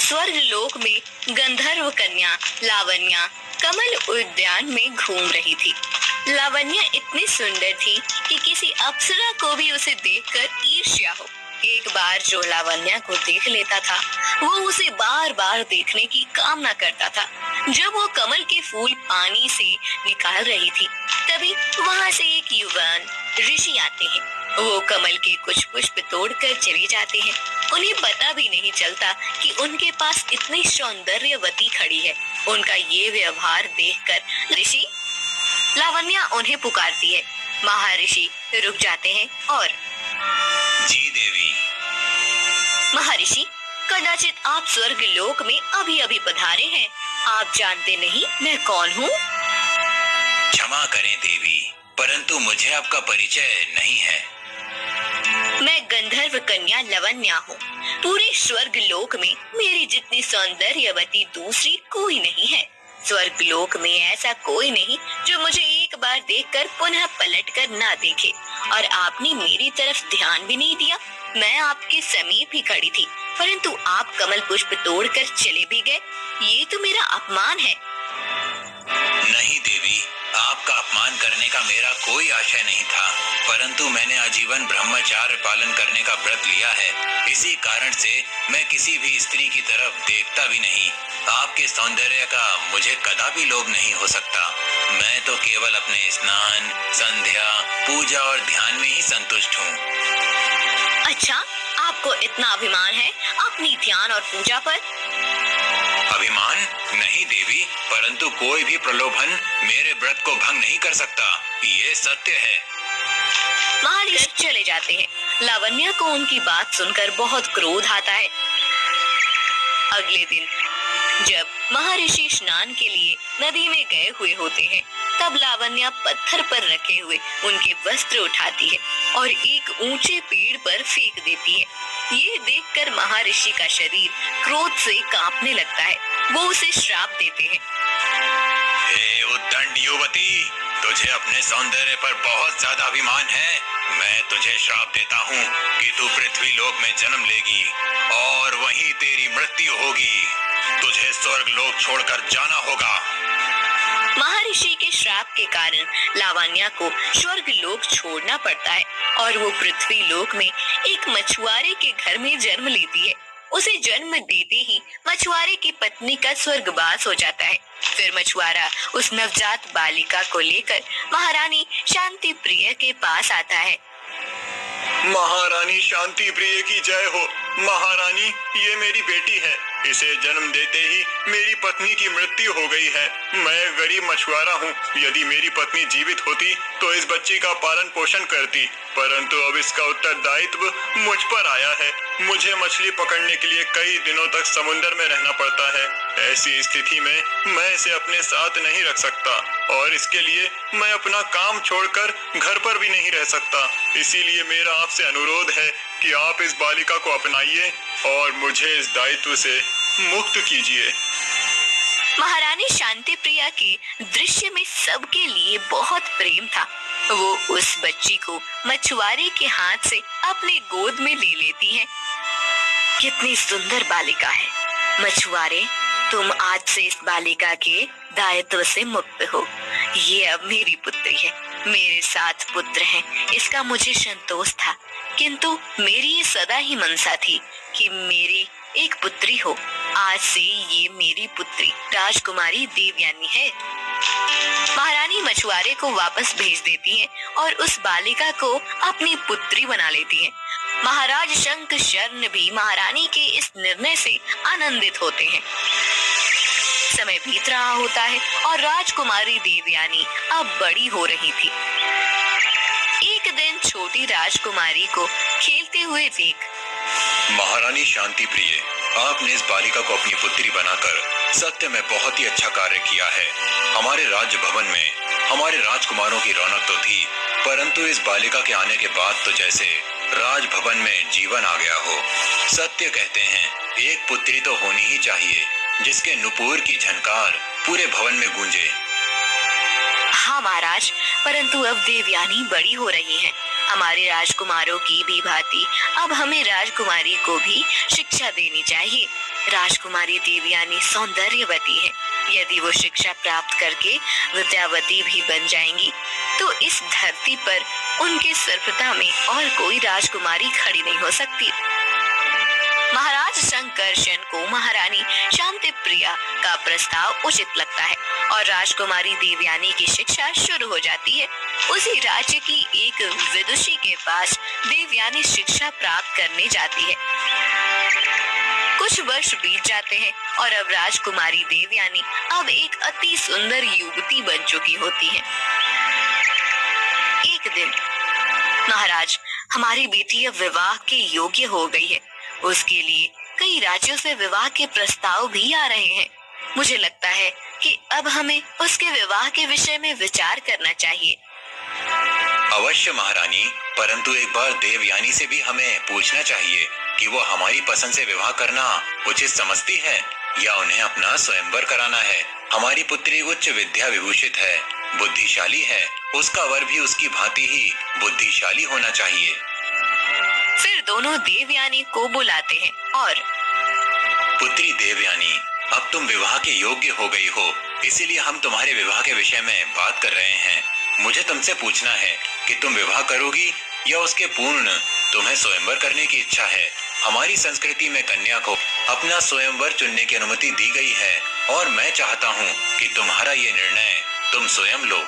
स्वर्ग लोक में गंधर्व कन्या लावण्या कमल उद्यान में घूम रही थी। लावण्या इतनी सुंदर थी कि किसी अप्सरा को भी उसे देखकर ईर्ष्या हो। एक बार जो लावण्या को देख लेता था, वो उसे बार बार देखने की कामना करता था। जब वो कमल के फूल पानी से निकाल रही थी, तभी वहाँ से एक युवान ऋषि आते हैं। वो कमल के कुछ पुष्प तोड़कर चले जाते हैं। उन्हें पता भी नहीं चलता कि उनके पास इतनी सौंदर्यवती खड़ी है। उनका ये व्यवहार देखकर ऋषि लावण्या उन्हें पुकारती है। महर्षि रुक जाते हैं और जी देवी। महर्षि, कदाचित आप स्वर्ग लोक में अभी अभी पधारे हैं। आप जानते नहीं मैं कौन हूँ? क्षमा करें देवी, परंतु मुझे आपका परिचय नहीं है। मैं गंधर्व कन्या लावण्या हूँ। पूरे स्वर्ग लोक में मेरी जितनी सौंदर्यवती दूसरी कोई नहीं है। स्वर्ग लोक में ऐसा कोई नहीं जो मुझे एक बार देखकर पुनः पलटकर ना देखे। और आपने मेरी तरफ ध्यान भी नहीं दिया। मैं आपके समीप ही खड़ी थी, परंतु आप कमल पुष्प तोड़कर चले भी गए। ये तो मेरा अपमान है। नहीं देवी, आपका अपमान करने का मेरा कोई आशय नहीं था, परंतु मैंने आजीवन ब्रह्मचार्य पालन करने का व्रत लिया है। इसी कारण से मैं किसी भी स्त्री की तरफ देखता भी नहीं। आपके सौंदर्य का मुझे कदापि लोभ नहीं हो सकता। मैं तो केवल अपने स्नान, संध्या, पूजा और ध्यान में ही संतुष्ट हूँ। अच्छा, आपको इतना अभिमान है अपनी ध्यान और पूजा पर? अभिमान नहीं देवी, परंतु कोई भी प्रलोभन मेरे व्रत को भंग नहीं कर सकता। ये सत्य है। महर्षि चले जाते हैं। लावण्या को उनकी बात सुनकर बहुत क्रोध आता है। अगले दिन जब महर्षि स्नान के लिए नदी में गए हुए होते हैं, तब लावण्या पत्थर पर रखे हुए उनके वस्त्र उठाती है और एक ऊंचे पेड़ पर फेंक देती है। ये देखकर महर्षि का शरीर क्रोध से कांपने लगता है। वो उसे श्राप देते हैं। हे उद्दंड युवती, तुझे अपने सौंदर्य पर बहुत ज्यादा अभिमान है। मैं तुझे श्राप देता हूँ कि तू पृथ्वी लोक में जन्म लेगी और वहीं तेरी मृत्यु होगी। तुझे स्वर्ग लोक छोड़कर जाना होगा। महर्षि के श्राप के कारण लावण्या को स्वर्ग लोक छोड़ना पड़ता है और वो पृथ्वी लोक में एक मछुआरे के घर में जन्म लेती है। उसे जन्म देते ही मछुआरे की पत्नी का स्वर्गवास हो जाता है। फिर मछुआरा उस नवजात बालिका को लेकर महारानी शांति प्रिय के पास आता है। महारानी शांति प्रिय की जय हो। महारानी, ये मेरी बेटी है। इसे जन्म देते ही मेरी पत्नी की मृत्यु हो गई है। मैं गरीब मछुआरा हूँ। यदि मेरी पत्नी जीवित होती तो इस बच्ची का पालन पोषण करती, परंतु अब इसका उत्तरदायित्व मुझ पर आया है। मुझे मछली पकड़ने के लिए कई दिनों तक समुद्र में रहना पड़ता है। ऐसी स्थिति में मैं इसे अपने साथ नहीं रख सकता और इसके लिए मैं अपना काम छोड़कर घर पर भी नहीं रह सकता। इसीलिए मेरा आपसे अनुरोध है कि आप इस बालिका को अपनाइए और मुझे इस दायित्व से मुक्त कीजिए। महारानी शांति प्रिया के दृश्य में सबके लिए बहुत प्रेम था। वो उस बच्ची को मछुआरे के हाथ से अपने गोद में ले लेती है। कितनी सुंदर बालिका है। मछुआरे, तुम आज से इस बालिका के दायित्व से मुक्त हो। ये अब मेरी पुत्री है। मेरे 7 पुत्र हैं। इसका मुझे संतोष था, किंतु मेरी ये सदा ही मनसा थी कि मेरी एक पुत्री हो। आज से ये मेरी पुत्री राजकुमारी देवयानी है। महारानी मछुआरे को वापस भेज देती है और उस बालिका को अपनी पुत्री बना लेती है। महाराज शंख शर्ण भी महारानी के इस निर्णय से आनंदित होते हैं। समय बीत रहा होता है और राजकुमारी देवयानी अब बड़ी हो रही थी। एक दिन छोटी राजकुमारी को खेलते हुए देख महारानी शांति प्रिय, आपने इस बालिका को अपनी पुत्री बनाकर सत्य में बहुत ही अच्छा कार्य किया है। हमारे राज्य भवन में हमारे राजकुमारों की रौनक तो थी, परंतु इस बालिका के आने के बाद तो जैसे राजभवन में जीवन आ गया हो। सत्य कहते हैं, एक पुत्री तो होनी ही चाहिए जिसके नुपुर की झनकार पूरे भवन में गूंजे। हाँ महाराज, परंतु अब देवयानी बड़ी हो रही है। हमारे राजकुमारों की भी भांति अब हमें राजकुमारी को भी शिक्षा देनी चाहिए। राजकुमारी देवयानी सौंदर्यवती है। यदि वो शिक्षा प्राप्त करके विद्यावती भी बन जाएंगी तो इस धरती पर उनके सर्वथा में और कोई राजकुमारी खड़ी नहीं हो सकती। महाराज शंकरशन को महारानी शांति प्रिया का प्रस्ताव उचित लगता है और राजकुमारी देवयानी की शिक्षा शुरू हो जाती है। उसी राज्य की एक विदुषी के पास देवयानी शिक्षा प्राप्त करने जाती है। कुछ वर्ष बीत जाते हैं और अब राजकुमारी देवयानी अब एक अति सुंदर युवती बन चुकी होती है। एक दिन, महाराज, हमारी बेटी अब विवाह के योग्य हो गई है। उसके लिए कई राज्यों से विवाह के प्रस्ताव भी आ रहे हैं। मुझे लगता है कि अब हमें उसके विवाह के विषय में विचार करना चाहिए। अवश्य महारानी, परंतु एक बार देवयानी से भी हमें पूछना चाहिए कि वो हमारी पसंद से विवाह करना उचित समझती है या उन्हें अपना स्वयंवर कराना है। हमारी पुत्री उच्च विद्या विभूषित है, बुद्धिशाली है, उसका वर भी उसकी भांति ही बुद्धिशाली होना चाहिए। फिर दोनों देवयानी को बुलाते हैं और पुत्री देवयानी, अब तुम विवाह के योग्य हो गई हो, इसीलिए हम तुम्हारे विवाह के विषय में बात कर रहे हैं। मुझे तुमसे पूछना है कि तुम विवाह करोगी या उसके पूर्ण तुम्हें स्वयंवर करने की इच्छा है। हमारी संस्कृति में कन्या को अपना स्वयंवर चुनने की अनुमति दी गई है और मैं चाहता हूँ कि तुम्हारा ये निर्णय तुम स्वयं लो।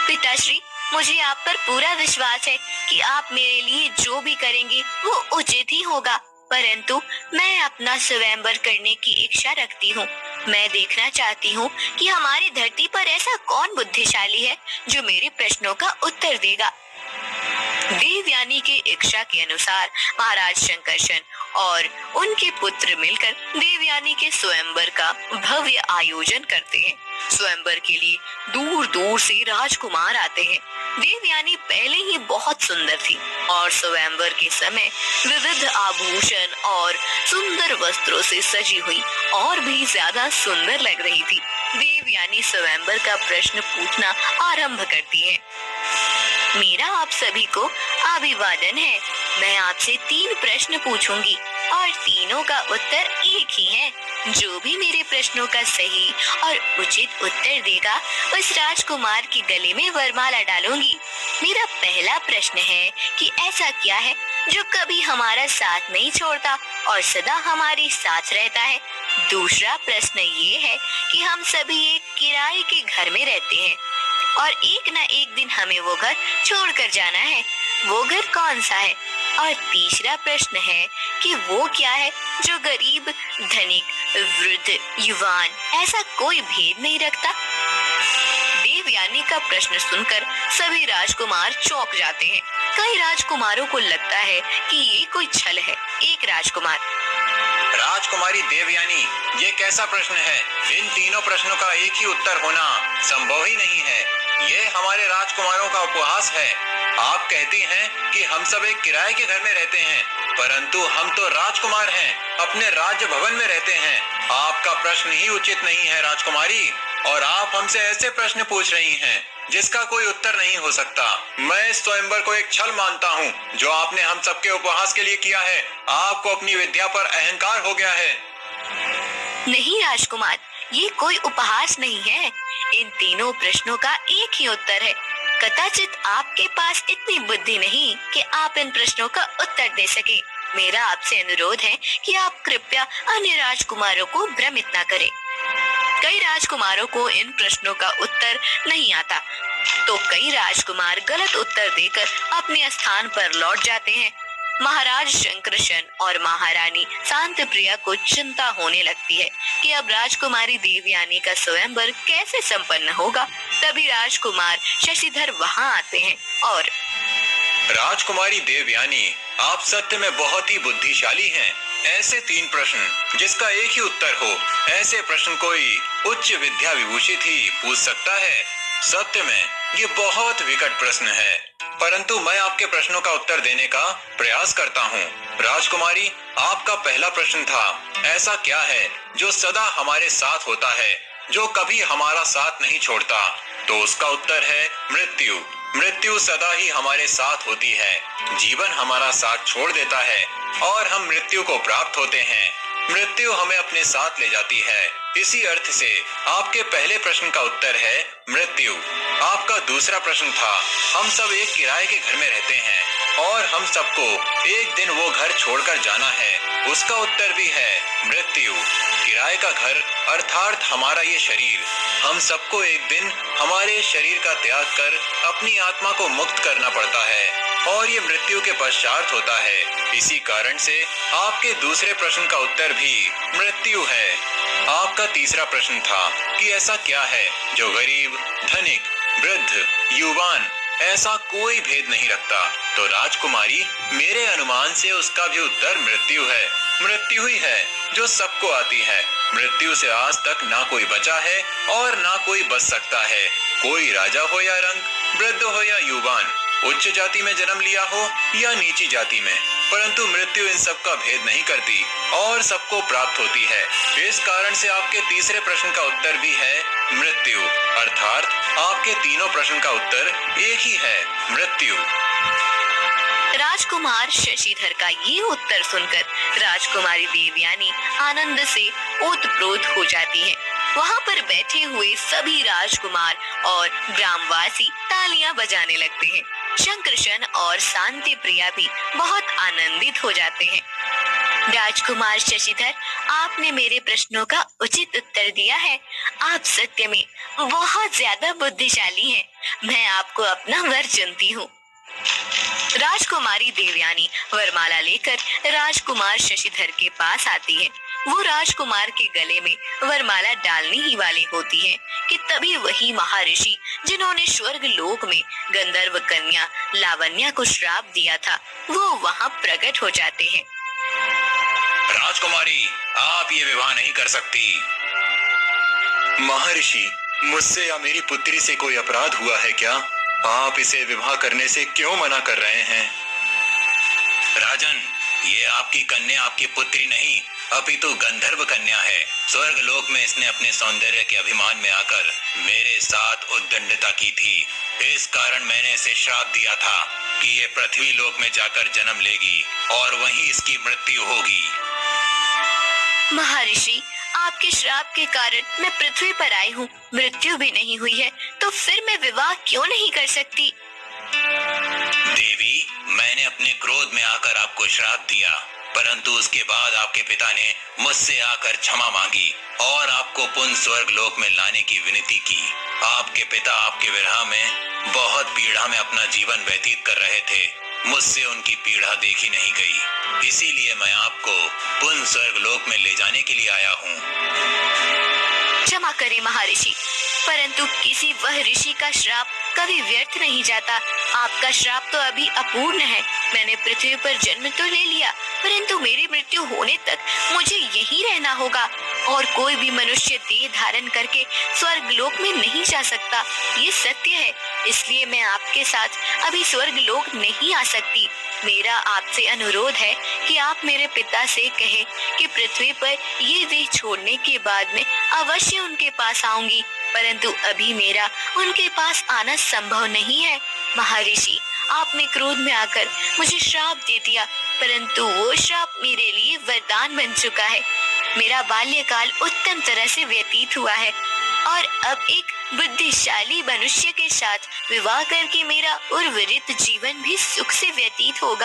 पिताश्री, मुझे आप पर पूरा विश्वास है कि आप मेरे लिए जो भी करेंगे वो उचित ही होगा, परंतु मैं अपना स्वयंवर करने की इच्छा रखती हूँ। मैं देखना चाहती हूँ कि हमारी धरती पर ऐसा कौन बुद्धिशाली है जो मेरे प्रश्नों का उत्तर देगा। देवयानी के इच्छा के अनुसार महाराज शंकरशन और उनके पुत्र मिलकर देवयानी के स्वयंवर का भव्य आयोजन करते हैं। स्वयंवर के लिए दूर दूर से राजकुमार आते हैं। देवयानी पहले ही बहुत सुंदर थी और स्वयंवर के समय विविध आभूषण और सुंदर वस्त्रों से सजी हुई और भी ज्यादा सुंदर लग रही थी। देवयानी स्वयंवर का प्रश्न पूछना आरंभ करती है। मेरा आप सभी को अभिवादन है। मैं आपसे 3 प्रश्न पूछूंगी और तीनों का उत्तर एक ही है। जो भी मेरे प्रश्नों का सही और उचित उत्तर देगा उस राजकुमार के गले में वरमाला डालूंगी। मेरा पहला प्रश्न है कि ऐसा क्या है जो कभी हमारा साथ नहीं छोड़ता और सदा हमारे साथ रहता है। दूसरा प्रश्न ये है कि हम सभी एक किराए के घर में रहते हैं और एक न एक दिन हमें वो घर छोड़कर जाना है। वो घर कौन सा है? और तीसरा प्रश्न है कि वो क्या है जो गरीब, धनिक, वृद्ध, युवान ऐसा कोई भेद नहीं रखता। देवयानी का प्रश्न सुनकर सभी राजकुमार चौंक जाते हैं। कई राजकुमारों को लगता है कि ये कोई छल है। एक राजकुमार, राजकुमारी देवयानी, ये कैसा प्रश्न है? इन तीनों प्रश्नों का एक ही उत्तर होना संभव ही नहीं है। ये हमारे राजकुमारों का उपहास है। आप कहती हैं कि हम सब एक किराए के घर में रहते हैं, परंतु हम तो राजकुमार हैं, अपने राज्य भवन में रहते हैं। आपका प्रश्न ही उचित नहीं है राजकुमारी, और आप हमसे ऐसे प्रश्न पूछ रही हैं जिसका कोई उत्तर नहीं हो सकता। मैं इस स्वयंवर को एक छल मानता हूँ जो आपने हम सबके उपहास के लिए किया है। आपको अपनी विद्या पर अहंकार हो गया है। नहीं राजकुमार, ये कोई उपहास नहीं है। इन तीनों प्रश्नों का एक ही उत्तर है। कदाचित आपके पास इतनी बुद्धि नहीं कि आप इन प्रश्नों का उत्तर दे सके। मेरा आपसे अनुरोध है कि आप कृपया अन्य राजकुमारों को भ्रमित न करें। कई राजकुमारों को इन प्रश्नों का उत्तर नहीं आता, तो कई राजकुमार गलत उत्तर देकर अपने स्थान पर लौट जाते हैं। महाराज शंकरशन और महारानी शांतिप्रिया को चिंता होने लगती है कि अब राजकुमारी देवयानी का स्वयंवर कैसे संपन्न होगा। तभी राजकुमार शशिधर वहां आते हैं और राजकुमारी देवयानी, आप सत्य में बहुत ही बुद्धिशाली हैं। ऐसे 3 प्रश्न जिसका एक ही उत्तर हो, ऐसे प्रश्न कोई उच्च विद्या विभूषित ही पूछ सकता है। सत्य में ये बहुत विकट प्रश्न है, परंतु मैं आपके प्रश्नों का उत्तर देने का प्रयास करता हूँ। राजकुमारी, आपका पहला प्रश्न था, ऐसा क्या है जो सदा हमारे साथ होता है, जो कभी हमारा साथ नहीं छोड़ता? तो उसका उत्तर है मृत्यु। मृत्यु सदा ही हमारे साथ होती है। जीवन हमारा साथ छोड़ देता है और हम मृत्यु को प्राप्त होते हैं। मृत्यु हमें अपने साथ ले जाती है। इसी अर्थ से आपके पहले प्रश्न का उत्तर है मृत्यु। आपका दूसरा प्रश्न था, हम सब एक किराए के घर में रहते हैं और हम सबको एक दिन वो घर छोड़कर जाना है। उसका उत्तर भी है मृत्यु। किराए का घर अर्थात हमारा ये शरीर, हम सबको एक दिन हमारे शरीर का त्याग कर अपनी आत्मा को मुक्त करना पड़ता है और ये मृत्यु के पश्चात होता है। इसी कारण से आपके दूसरे प्रश्न का उत्तर भी मृत्यु है। आपका तीसरा प्रश्न था कि ऐसा क्या है जो गरीब, धनिक, वृद्ध, युवान ऐसा कोई भेद नहीं रखता। तो राजकुमारी, मेरे अनुमान से उसका भी उत्तर मृत्यु है। मृत्यु ही है जो सबको आती है। मृत्यु से आज तक ना कोई बचा है और ना कोई बच सकता है। कोई राजा हो या रंक, वृद्ध हो या युवान, उच्च जाति में जन्म लिया हो या नीची जाति में, परंतु मृत्यु इन सब का भेद नहीं करती और सबको प्राप्त होती है। इस कारण से आपके तीसरे प्रश्न का उत्तर भी है मृत्यु। अर्थात आपके तीनों प्रश्न का उत्तर एक ही है, मृत्यु। राजकुमार शशिधर का ये उत्तर सुनकर राजकुमारी देवयानी आनंद से ओतप्रोत हो जाती है। वहाँ पर बैठे हुए सभी राजकुमार और ग्रामवासी तालियां बजाने लगते हैं। शंकरशन और शांति प्रिया भी बहुत आनंदित हो जाते हैं। राजकुमार शशिधर, आपने मेरे प्रश्नों का उचित उत्तर दिया है। आप सत्य में बहुत ज्यादा बुद्धिशाली हैं। मैं आपको अपना वर चुनती हूँ। राजकुमारी देवयानी वरमाला लेकर राजकुमार शशिधर के पास आती है। वो राजकुमार के गले में वरमाला डालने ही वाली होती है कि तभी वही महर्षि जिन्होंने स्वर्ग लोक में गंधर्व कन्या लावण्या को श्राप दिया था, वो वहाँ प्रकट हो जाते हैं। राजकुमारी, आप ये विवाह नहीं कर सकती। महर्षि, मुझसे या मेरी पुत्री से कोई अपराध हुआ है क्या? आप इसे विवाह करने से क्यों मना कर रहे हैं? राजन, ये आपकी कन्या आपकी पुत्री नहीं अपितु गंधर्व कन्या है। स्वर्ग लोक में इसने अपने सौंदर्य के अभिमान में आकर मेरे साथ उद्दंडता की थी। इस कारण मैंने इसे श्राप दिया था कि ये पृथ्वी लोक में जाकर जन्म लेगी और वहीं इसकी मृत्यु होगी। महर्षि, आपके श्राप के कारण मैं पृथ्वी पर आई हूँ, मृत्यु भी नहीं हुई है, तो फिर मैं विवाह क्यों नहीं कर सकती? देवी, मैंने अपने क्रोध में आकर आपको श्राप दिया, परंतु उसके बाद आपके पिता ने मुझसे आकर क्षमा मांगी और आपको पुनः स्वर्ग लोक में लाने की विनती की। आपके पिता आपके विरह में बहुत पीड़ा में अपना जीवन व्यतीत कर रहे थे। मुझसे उनकी पीड़ा देखी नहीं गई, इसीलिए मैं आपको पुनः स्वर्ग लोक में ले जाने के लिए आया हूँ। क्षमा करें महर्षि, परंतु किसी वह ऋषि का श्राप कभी व्यर्थ नहीं जाता। आपका श्राप तो अभी अपूर्ण है। मैंने पृथ्वी पर जन्म तो ले लिया, परंतु मेरी मृत्यु होने तक मुझे यहीं रहना होगा और कोई भी मनुष्य देह धारण करके स्वर्ग लोक में नहीं जा सकता। ये सत्य है, इसलिए मैं आपके साथ अभी स्वर्ग लोक नहीं आ सकती। मेरा आपसे अनुरोध है कि आप मेरे पिता से कहें कि पृथ्वी पर ये देह छोड़ने के बाद में अवश्य उनके पास आऊंगी, परंतु अभी मेरा उनके पास आना संभव नहीं है। महर्षि, आपने क्रोध में आकर मुझे श्राप दे दिया, परंतु वो श्राप मेरे लिए वरदान बन चुका है। मेरा बाल्यकाल उत्तम तरह से व्यतीत हुआ है और अब एक बुद्धिशाली मनुष्य के साथ विवाह करके मेरा उर्वरित जीवन भी सुख से व्यतीत होगा।